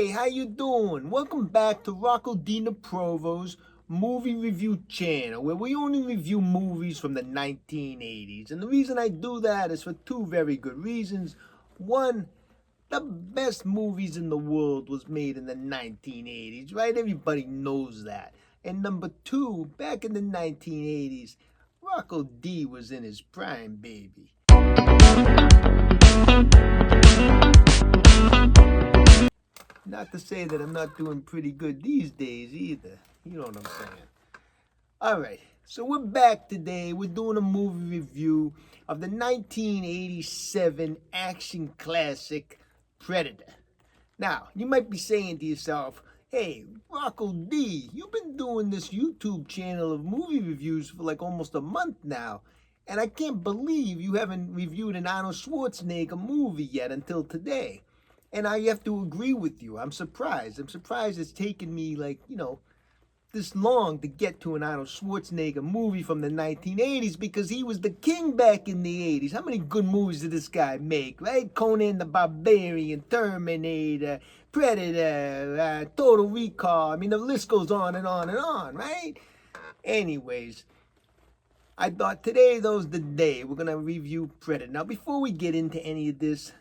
how you doing? Welcome back to Rocko Denaprovo's movie review channel, where we only review movies from the 1980s. And the reason I do that is for two very good reasons. One, the best movies in the world was made in the 1980s, right? Everybody knows that. And number two, back in the 1980s, Rocko D was in his prime, baby. Not to say that I'm not doing pretty good these days either. You know what I'm saying. Alright, so we're back today. We're doing a movie review of the 1987 action classic, Predator. Now, you might be saying to yourself, hey, Rocko D, you've been doing this YouTube channel of movie reviews for like almost a month now. And I can't believe you haven't reviewed an Arnold Schwarzenegger movie yet until today. And I have to agree with you. I'm surprised. I'm surprised it's taken me this long to get to an Arnold Schwarzenegger movie from the 1980s because he was the king back in the 80s. How many good movies did this guy make, right? Conan the Barbarian, Terminator, Predator, Total Recall. I mean, the list goes on and on and on, right? Anyways, I thought today, though, is the day. We're going to review Predator. Now, before we get into any of this,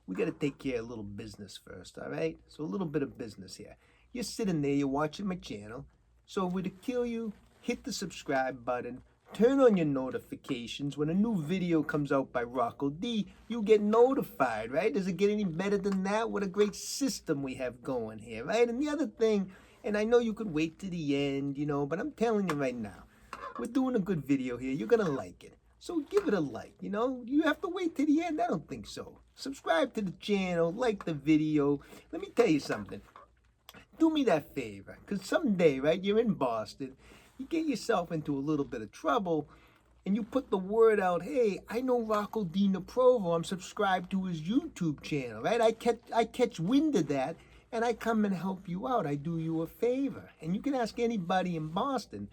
we got to take care of a little business first, all right? So a little bit of business here. You're sitting there, you're watching my channel. So if we're to kill you, hit the subscribe button, turn on your notifications. When a new video comes out by Rocko D, you get notified, right? Does it get any better than that? What a great system we have going here, right? And the other thing, and I know you could wait to the end, but I'm telling you right now, we're doing a good video here. You're going to like it. So give it a like, You have to wait to the end? I don't think so. Subscribe to the channel, like the video. Let me tell you something. Do me that favor, because someday, right, you're in Boston, you get yourself into a little bit of trouble, and you put the word out, hey, I know Rocko Denaprovo, I'm subscribed to his YouTube channel, right? I catch wind of that, and I come and help you out. I do you a favor. And you can ask anybody in Boston.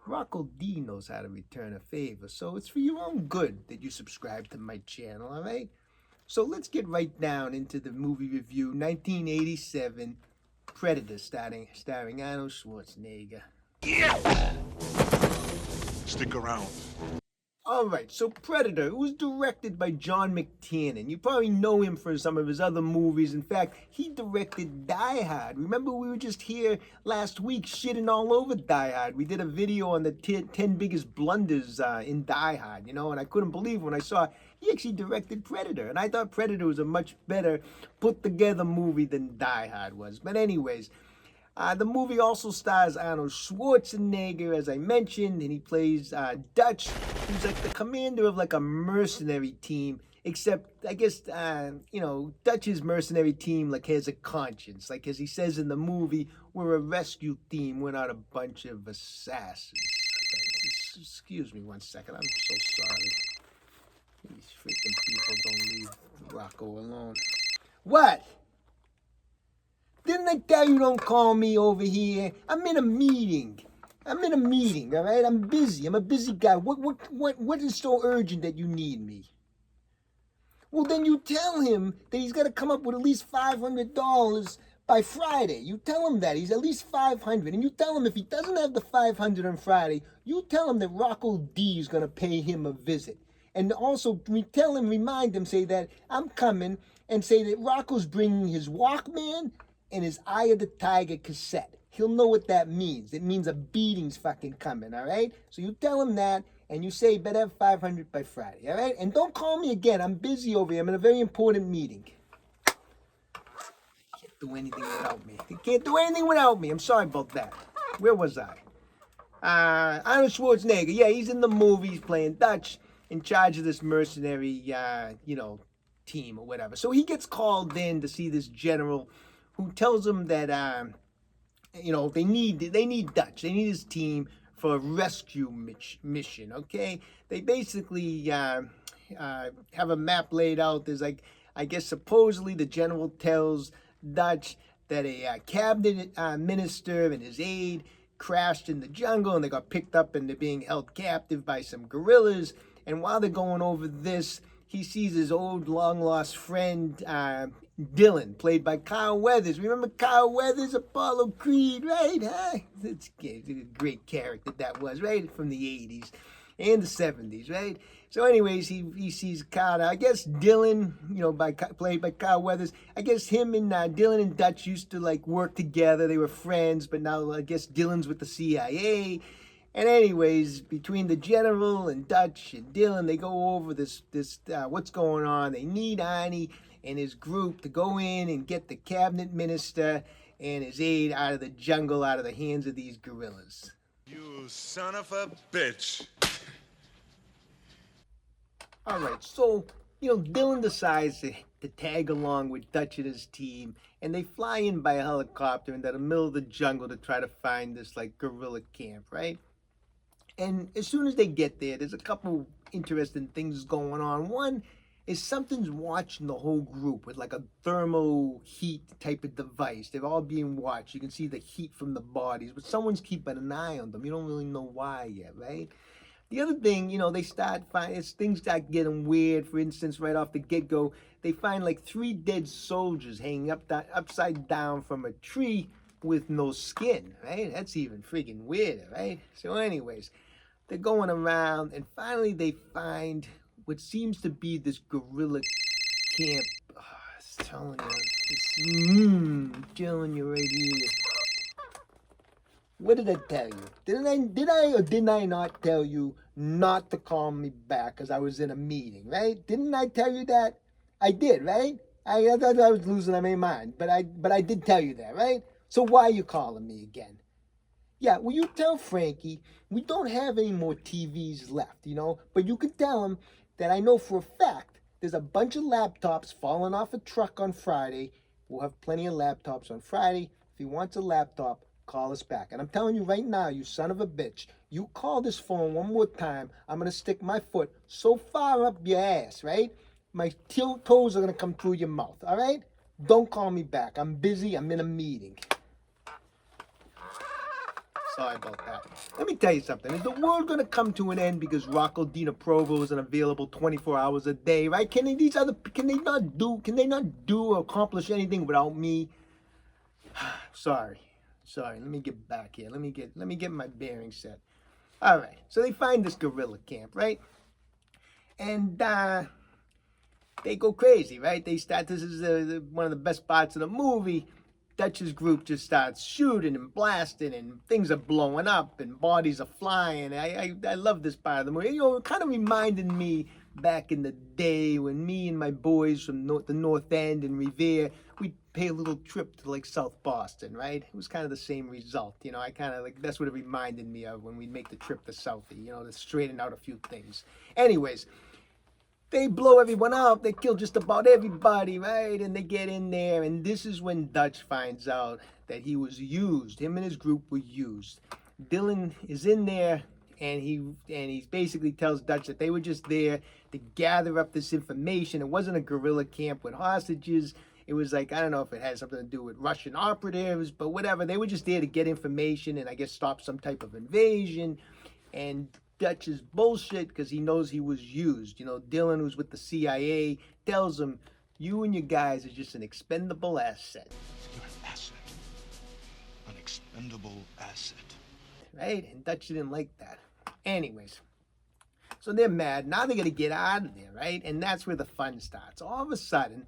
Rocko D knows how to return a favor, so it's for your own good that you subscribe to my channel, all right? So let's get right down into the movie review, 1987, Predator, starring Arnold Schwarzenegger. Yeah! Stick around. All right, so Predator, it was directed by John McTiernan. You probably know him for some of his other movies. In fact, he directed Die Hard. Remember, we were just here last week shitting all over Die Hard. We did a video on the 10 biggest blunders in Die Hard, and I couldn't believe when I saw he actually directed Predator. And I thought Predator was a much better put-together movie than Die Hard was. But anyways, the movie also stars Arnold Schwarzenegger, as I mentioned, and he plays Dutch, who's like the commander of like a mercenary team, except I guess, Dutch's mercenary team like has a conscience. Like as he says in the movie, we're a rescue team, we're not a bunch of assassins. Okay, excuse me one second, I'm so sorry. These freaking people don't leave Rocko alone. What? Didn't I tell you don't call me over here? I'm in a meeting, all right? I'm busy. I'm a busy guy. What is so urgent that you need me? Well, then you tell him that he's got to come up with at least $500 by Friday. You tell him that. He's at least $500. And you tell him if he doesn't have the $500 on Friday, you tell him that Rocko D is going to pay him a visit. And also, remind him, say that I'm coming, and say that Rocco's bringing his Walkman and his Eye of the Tiger cassette. He'll know what that means. It means a beating's fucking coming, all right? So you tell him that, and you say, better have 500 by Friday, all right? And don't call me again. I'm busy over here. I'm in a very important meeting. Can't do anything without me. They can't do anything without me. I'm sorry about that. Where was I? Arnold Schwarzenegger. Yeah, he's in the movie. He's playing Dutch, in charge of this mercenary, team or whatever. So he gets called in to see this general who tells him that, they need Dutch. They need his team for a rescue mission, okay? They basically have a map laid out. There's I guess supposedly the general tells Dutch that a cabinet minister and his aide crashed in the jungle and they got picked up and they're being held captive by some guerrillas. And while they're going over this, he sees his old long-lost friend Dylan, played by Kyle Weathers. Remember Kyle Weathers, Apollo Creed, right? Huh? It's a great character that was, right? From the 80s and the 70s, right? So anyways, he sees Carter. I guess Dylan, played by Kyle Weathers, I guess him and Dylan and Dutch used to like work together. They were friends, but now I guess Dylan's with the CIA. And anyways, between the general and Dutch and Dylan, they go over this what's going on. They need Arnie and his group to go in and get the cabinet minister and his aide out of the jungle, out of the hands of these guerrillas. You son of a bitch. All right, so, Dylan decides to tag along with Dutch and his team, and they fly in by a helicopter into the middle of the jungle to try to find this, like, guerrilla camp, right? And as soon as they get there, there's a couple interesting things going on. One is something's watching the whole group with like a thermal heat type of device. They're all being watched. You can see the heat from the bodies, but someone's keeping an eye on them. You don't really know why yet, right? The other thing, they start finding, things start getting weird. For instance, right off the get-go, they find like 3 dead soldiers hanging upside down from a tree with no skin, right? That's even freaking weirder, right? So anyways, they're going around, and finally they find what seems to be this guerrilla camp. Oh, I was telling you, telling you right here. What did I tell you? Did I or didn't I not tell you not to call me back because I was in a meeting, right? Didn't I tell you that? I did, right? I thought I was losing my mind, but I did tell you that, right? So why are you calling me again? Yeah, well, you tell Frankie we don't have any more TVs left, but you can tell him that I know for a fact there's a bunch of laptops falling off a truck on Friday. We'll have plenty of laptops on Friday. If he wants a laptop, call us back. And I'm telling you right now, you son of a bitch, you call this phone one more time, I'm going to stick my foot so far up your ass, right? My toes are going to come through your mouth, all right? Don't call me back. I'm busy. I'm in a meeting. Sorry about that. Let me tell you something. Is the world going to come to an end because Rocko Denaprovo isn't available 24 hours a day, right? Can they not do or accomplish anything without me? Sorry. Let me get back here. Let me get my bearings set. All right. So they find this guerrilla camp, right? And they go crazy, right? This is one of the best parts of the movie. Dutch's group just starts shooting and blasting, and things are blowing up, and bodies are flying. I love this part of the movie. It kind of reminded me back in the day when me and my boys from the North End and Revere, we'd pay a little trip to like South Boston, right? It was kind of the same result. I kind of like, that's what it reminded me of when we'd make the trip to Southie, to straighten out a few things. Anyways, they blow everyone up. They kill just about everybody, right? And they get in there. And this is when Dutch finds out that he was used. Him and his group were used. Dylan is in there, and he basically tells Dutch that they were just there to gather up this information. It wasn't a guerrilla camp with hostages. It was like, I don't know if it had something to do with Russian operatives, but whatever. They were just there to get information and I guess stop some type of invasion. And Dutch is bullshit because he knows he was used. Dylan, who's with the CIA, tells him, you and your guys are just an expendable asset. You're an asset. An expendable asset. Right? And Dutch didn't like that. Anyways, so they're mad. Now they're going to get out of there, right? And that's where the fun starts. All of a sudden,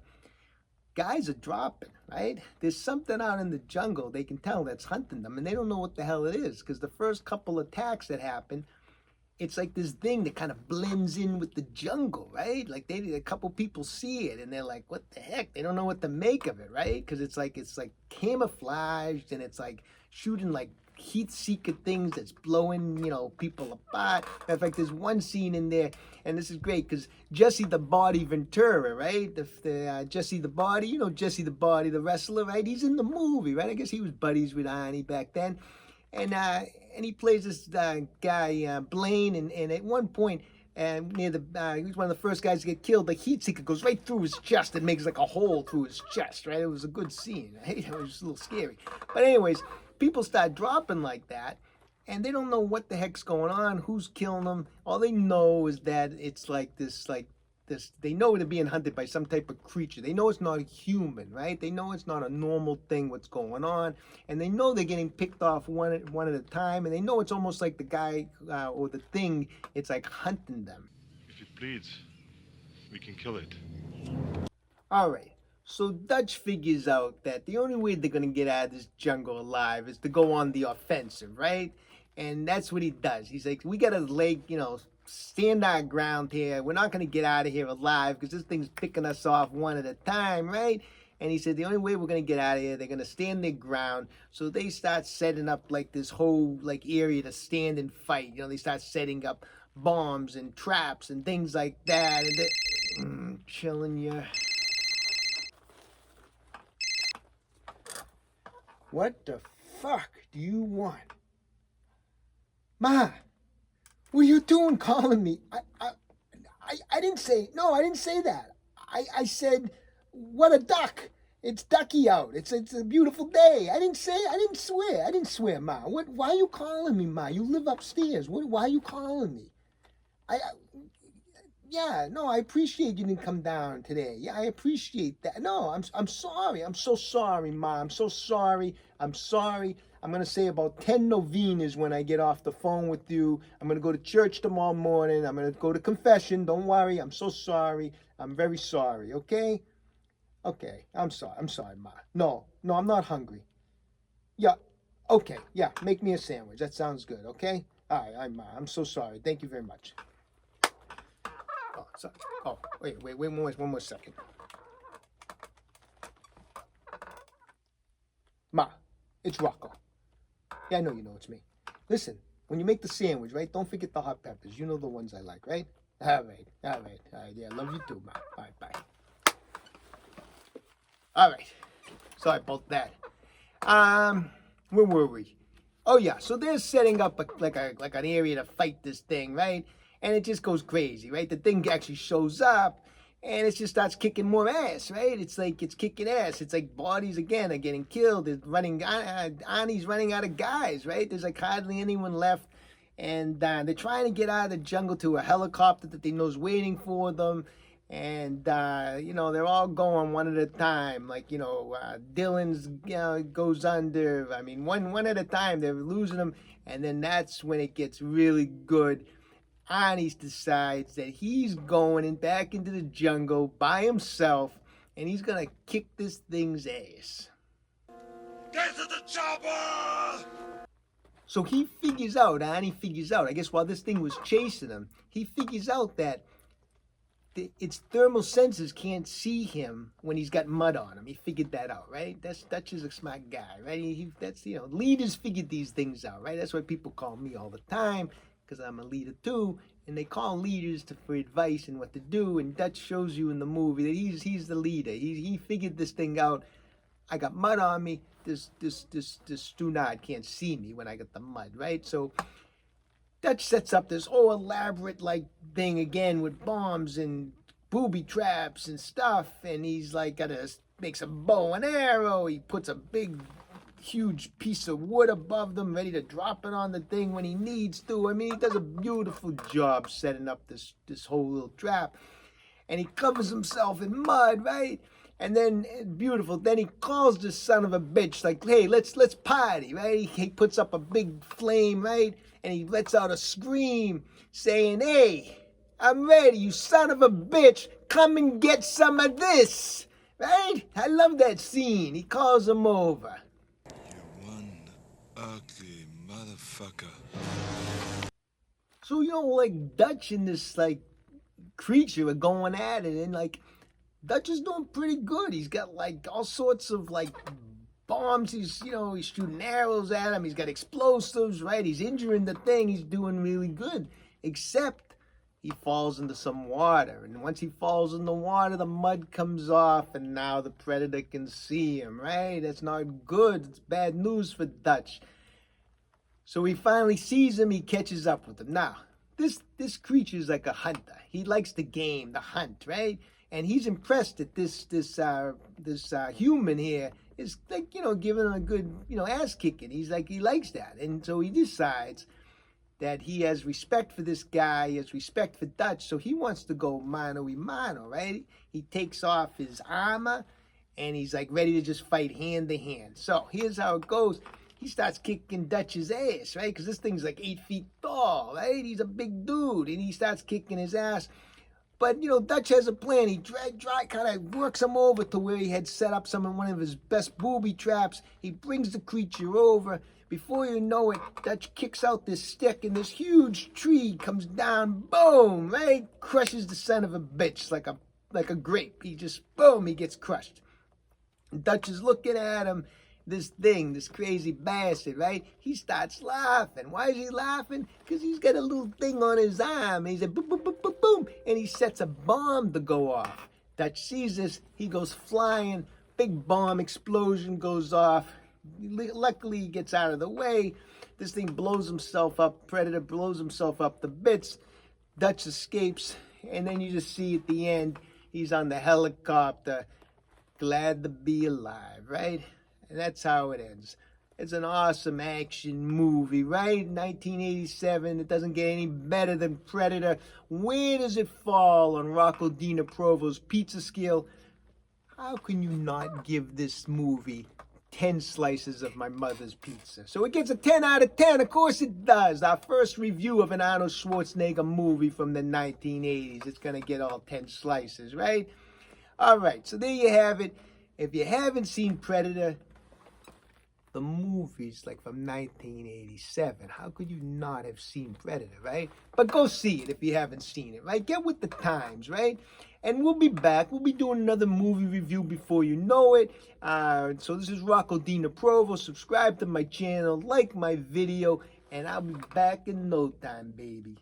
guys are dropping, right? There's something out in the jungle they can tell that's hunting them, and they don't know what the hell it is because the first couple attacks that happen, it's like this thing that kind of blends in with the jungle, right? Like a couple people see it and they're like, what the heck? They don't know what to make of it, right? Because it's like camouflaged and it's like shooting like heat seeker things that's blowing, people apart. In fact, there's one scene in there, and this is great because Jesse the Body Ventura, right? Jesse the Body, Jesse the Body, the wrestler, right? He's in the movie, right? I guess he was buddies with Arnie back then. And he plays this guy, Blaine, and at one point, near he's one of the first guys to get killed, the heat seeker goes right through his chest and makes like a hole through his chest, right? It was a good scene, right? It was a little scary. But anyways, people start dropping like that, and they don't know what the heck's going on, who's killing them. All they know is that it's like this, like this. They know they're being hunted by some type of creature. They know it's not a human, right? They know it's not a normal thing what's going on, and they know they're getting picked off one at a time, and they know it's almost like the guy or the thing. It's like hunting them. If it bleeds, we can kill it. All right. So Dutch figures out that the only way they're gonna get out of this jungle alive is to go on the offensive, right? And that's what he does. He's like, we gotta stand our ground here. We're not gonna get out of here alive because this thing's picking us off one at a time, right? And he said the only way we're gonna get out of here, they're gonna stand their ground. So they start setting up like this whole like area to stand and fight. They start setting up bombs and traps and things like that. And they, chilling you. What the fuck do you want? Ma, what are you doing calling me? I didn't say, no, I didn't say that. I said, what a duck. It's ducky out. It's a beautiful day. I didn't swear, Ma. Why are you calling me, Ma? You live upstairs. Why are you calling me? Yeah, no, I appreciate you didn't come down today. Yeah, I appreciate that. No, I'm sorry. I'm so sorry, Ma. I'm so sorry. I'm sorry. I'm going to say about 10 novenas when I get off the phone with you. I'm going to go to church tomorrow morning. I'm going to go to confession. Don't worry. I'm so sorry. I'm very sorry, okay? Okay, I'm sorry. I'm sorry, Ma. No, I'm not hungry. Yeah, okay. Yeah, make me a sandwich. That sounds good, okay? All right, Ma. I'm so sorry. Thank you very much. Wait, one more second. Ma, it's Rocko. Yeah, I know you know it's me. Listen, when you make the sandwich, right, don't forget the hot peppers. You know the ones I like, right? All right. Yeah, love you too, Ma. All right, bye. All right. Sorry about that. Where were we? Oh yeah, so they're setting up like an area to fight this thing, right? And it just goes crazy, right? The thing actually shows up, and it just starts kicking more ass, right? It's like it's kicking ass. It's like bodies again are getting killed. It's running. Arnie's running out of guys, right? There's like hardly anyone left, and they're trying to get out of the jungle to a helicopter that they know is waiting for them. And they're all going one at a time. Like Dylan's goes under. I mean, one at a time. They're losing them, and then that's when it gets really good. Arnie decides that he's going back into the jungle by himself, and he's gonna kick this thing's ass. Get to the chopper! So Arnie figures out, I guess while this thing was chasing him, he figures out that its thermal sensors can't see him when he's got mud on him. He figured that out, right? Dutch is a smart guy, right? Leaders figured these things out, right? That's why people call me all the time, because I'm a leader too, and they call leaders for advice and what to do, and Dutch shows you in the movie that he's the leader. He figured this thing out. I got mud on me. This Stunard can't see me when I got the mud, right? So Dutch sets up this whole elaborate thing again with bombs and booby traps and stuff, and he's makes a bow and arrow. He puts a big huge piece of wood above them, ready to drop it on the thing when he needs to. I mean, he does a beautiful job setting up this whole little trap. And he covers himself in mud, right? And then, beautiful, then he calls this son of a bitch, like, hey, let's party, right? He puts up a big flame, right? And he lets out a scream saying, hey, I'm ready, you son of a bitch, come and get some of this, right? I love that scene. He calls him over. Ugly motherfucker. So, Dutch and this, creature are going at it, and, Dutch is doing pretty good. He's got, all sorts of, bombs. He's shooting arrows at him. He's got explosives, right? He's injuring the thing. He's doing really good, except he falls into some water. And once he falls in the water, the mud comes off, and now the predator can see him, right? That's not good. It's bad news for Dutch. So he finally sees him. He catches up with him. Now, this creature is like a hunter. He likes the game, the hunt, right? And he's impressed that this human here is giving him a good ass kicking. He likes that, and so he decides that he has respect for this guy, he has respect for Dutch, so he wants to go mano a mano, right? He takes off his armor, and he's like ready to just fight hand to hand. So here's how it goes. He starts kicking Dutch's ass, right? Because this thing's like 8 feet tall, right? He's a big dude, and he starts kicking his ass. But, Dutch has a plan. He kind of works him over to where he had set up one of his best booby traps. He brings the creature over. Before you know it, Dutch kicks out this stick, and this huge tree comes down, boom, right? Crushes the son of a bitch like a grape. He just, boom, he gets crushed. And Dutch is looking at him, this crazy bastard, right? He starts laughing. Why is he laughing? Because he's got a little thing on his arm. He's like, boom, boom, boom, boom, boom, and he sets a bomb to go off. Dutch sees this. He goes flying. Big bomb explosion goes off. Luckily, he gets out of the way. This thing blows himself up. Predator blows himself up to bits. Dutch escapes, and then you just see at the end, he's on the helicopter, glad to be alive, right? And that's how it ends. It's an awesome action movie, right? 1987. It doesn't get any better than Predator. Where does it fall on Rocko Denaprovo's pizza scale? How can you not give this movie 10 slices of my mother's pizza? So it gets a 10 out of 10. Of course it does. Our first review of an Arnold Schwarzenegger movie from the 1980s. It's going to get all 10 slices, right? All right, so there you have it. If you haven't seen Predator, the movie's like from 1987. How could you not have seen Predator, right? But go see it if you haven't seen it, right? Get with the times, right? And we'll be back. We'll be doing another movie review before you know it. So this is Rocko Denaprovo. Subscribe to my channel, like my video, and I'll be back in no time, baby.